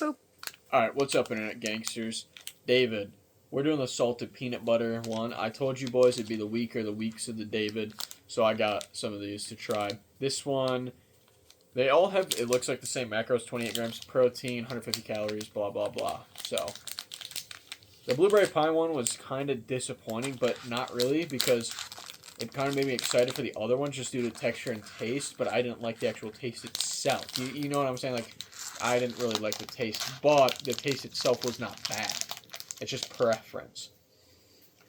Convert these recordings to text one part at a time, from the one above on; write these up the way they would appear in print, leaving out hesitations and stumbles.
Boop. Alright, what's up, internet gangsters? David. We're doing the salted peanut butter one. I told you boys it'd be the week or the weeks of the David, so I got some of these to try. This one, they all have, it looks like the same macros, 28 grams of protein, 150 calories, blah, blah, blah. So, the blueberry pie one was kind of disappointing, but not really, because it kind of made me excited for the other ones just due to texture and taste, but I didn't like the actual taste itself. You know what I'm saying? Like, I didn't really like the taste, but the taste itself was not bad. It's just preference.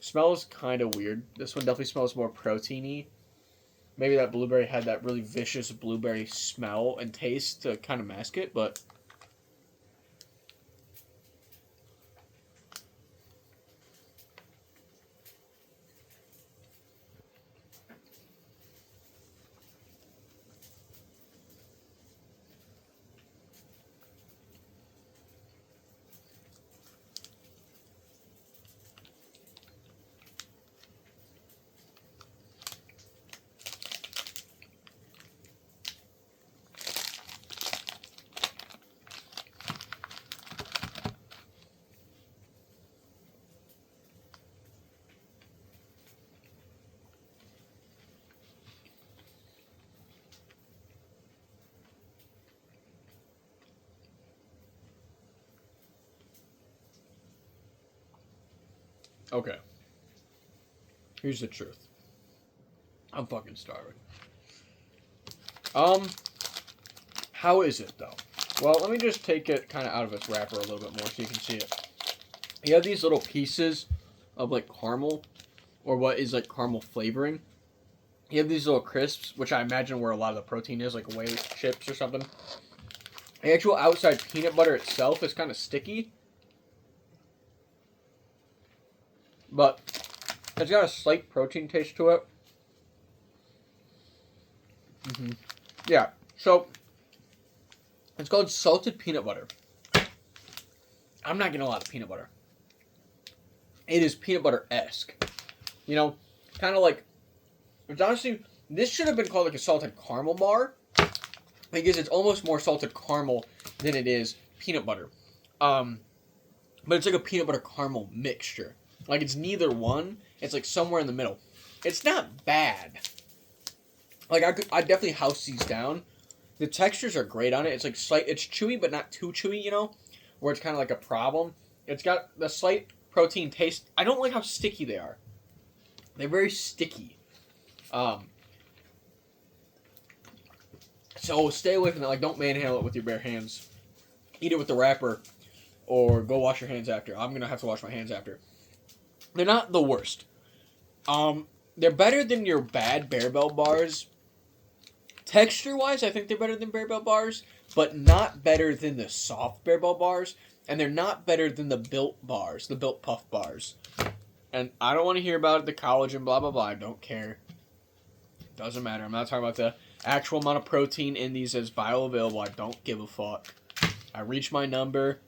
Smells kind of weird. This one definitely smells more proteiny. Maybe that blueberry had that really vicious blueberry smell and taste to kind of mask it, but okay. Here's the truth. I'm fucking starving. How is it though? Well, let me just take it kind of out of its wrapper a little bit more so you can see it. You have these little pieces of like caramel, or what is like caramel flavoring. You have these little crisps, which I imagine where a lot of the protein is, like whey chips or something. The actual outside peanut butter itself is kind of sticky, but it's got a slight protein taste to it. Yeah, so it's called salted peanut butter. I'm not getting a lot of peanut butter. It is peanut butter-esque. You know, kind of like, it's honestly, this should have been called like a salted caramel bar, because it's almost more salted caramel than it is peanut butter. But it's like a peanut butter caramel mixture. Like, it's neither one. It's like somewhere in the middle. It's not bad. Like, I definitely house these down. The textures are great on it. It's like it's chewy, but not too chewy, you know? Where it's kind of like a problem. It's got the slight protein taste. I don't like how sticky they are. They're very sticky. So stay away from that. Like, don't manhandle it with your bare hands. Eat it with the wrapper, or go wash your hands after. I'm gonna have to wash my hands after. They're not the worst. They're better than your bad Bearbell bars. Texture-wise, I think they're better than Bearbell bars, but not better than the soft Bearbell bars, and they're not better than the Built bars, the Built Puff bars. And I don't want to hear about the collagen, blah, blah, blah. I don't care. Doesn't matter. I'm not talking about the actual amount of protein in these as bioavailable. I don't give a fuck. I reach my number,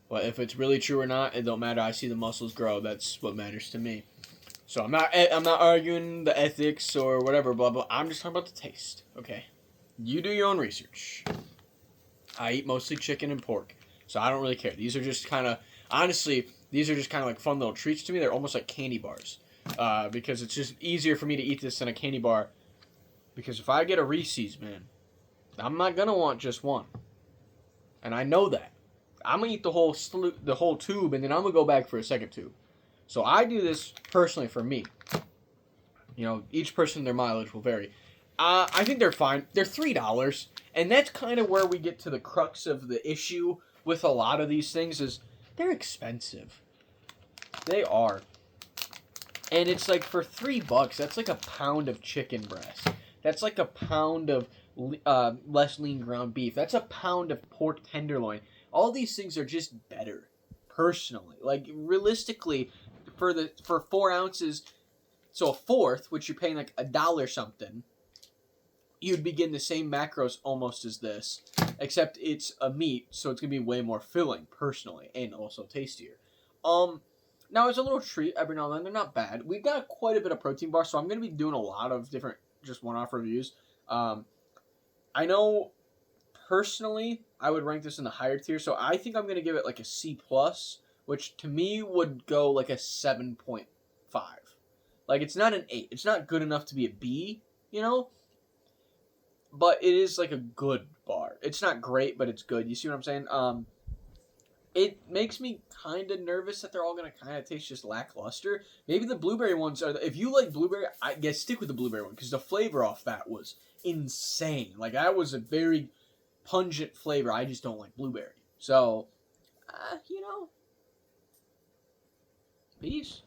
but if it's really true or not, it don't matter. I see the muscles grow. That's what matters to me. So I'm not arguing the ethics or whatever, blah, blah. I'm just talking about the taste, okay? You do your own research. I eat mostly chicken and pork, so I don't really care. These are just kind of, honestly, these are just kind of like fun little treats to me. They're almost like candy bars, because it's just easier for me to eat this than a candy bar. Because if I get a Reese's, man, I'm not gonna want just one, and I know that. I'm gonna eat the whole tube, and then I'm gonna go back for a second tube. So I do this personally for me. You know, each person, their mileage will vary. I think they're fine. They're $3, and that's kind of where we get to the crux of the issue with a lot of these things is they're expensive. They are. And it's like for $3, that's like a pound of chicken breast. That's like a pound of less lean ground beef. That's a pound of pork tenderloin. All these things are just better, personally. Like, realistically, for 4 ounces, so a fourth, which you're paying like $1 something, you'd be getting the same macros almost as this, except it's a meat, so it's gonna be way more filling, personally, and also tastier. Now it's a little treat every now and then. They're not bad. We've got quite a bit of protein bars, so I'm gonna be doing a lot of different just one-off reviews. I know personally, I would rank this in the higher tier. So I think I'm gonna give it like a C plus, which to me would go like a 7.5. Like it's not an 8. It's not good enough to be a B, you know, but it is like a good bar. It's not great, but it's good. You see what I'm saying? It makes me kind of nervous that they're all gonna kind of taste just lackluster. Maybe the blueberry ones are. If you like blueberry, I guess stick with the blueberry one because the flavor off that was insane. Like that was a very pungent flavor. I just don't like blueberry. So, you know, peace.